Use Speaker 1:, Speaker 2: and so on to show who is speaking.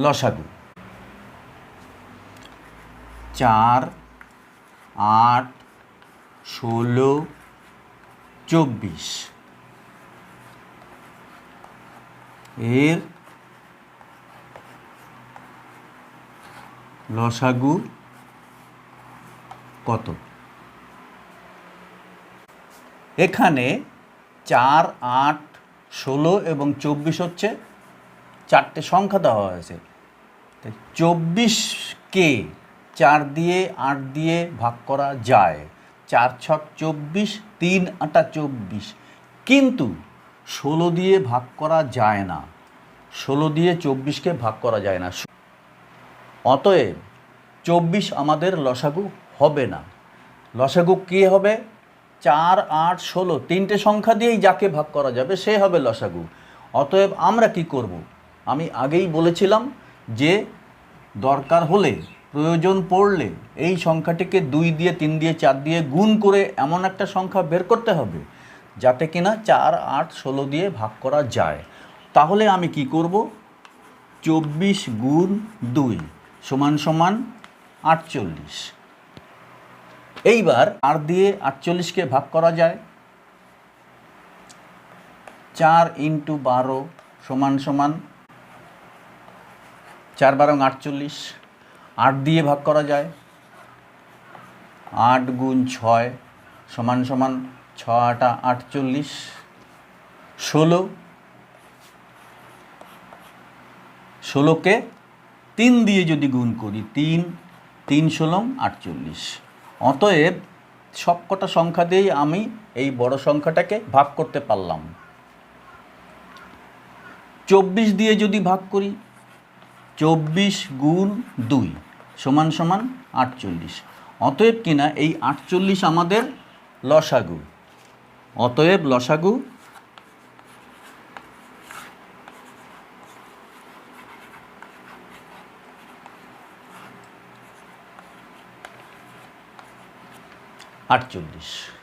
Speaker 1: লসাগু 4, 8, 16, 24 এর লসাগু কত? এখানে 4, 8, 16 এবং 24 হচ্ছে চারটে সংখ্যা দেওয়া হয়েছে। 24কে 4 দিয়ে 8 দিয়ে ভাগ করা যায়, 4 ছক 24, 3 আটা 24, কিন্তু 16 দিয়ে ভাগ করা যায় না, 16 দিয়ে 24কে ভাগ করা যায় না। অতএব 24 আমাদের লসাগু হবে না। লসাগু কে হবে? 4, 8, 16 তিনটে সংখ্যা দিয়েই যাকে ভাগ করা যাবে সে হবে লসাগু। অতএব আমরা কি করব? আমি আগেই বলেছিলাম যে দরকার হলে, প্রয়োজন পড়লে এই সংখ্যাটিকে 2 দিয়ে, 3 দিয়ে, 4 দিয়ে গুণ করে এমন একটা সংখ্যা বের করতে হবে যাতে কিনা 4, 8, 16 দিয়ে ভাগ করা যায়। তাহলে আমি কি করব? 24 গুণ 2 সমান সমান 48। এইবার 4 দিয়ে 48কে ভাগ করা যায়, 4 × 12 সমান সমান 4 × 12 = 48। 8 দিয়ে ভাগ করা যায়, 8 × 6 সমান সমান 6 × 8 = 48। 16কে 3 দিয়ে যদি গুণ করি, 3 × 16 = 48। অতএব সবকটা সংখ্যা দিয়েই আমি এই বড় সংখ্যাটাকে ভাগ করতে পারলাম। 24 দিয়ে যদি ভাগ করি, 24 গুণ 2 সমান সমান 48। অতএব কিনা এই 48 আমাদের লসাগু। অতএব লসাগু 48।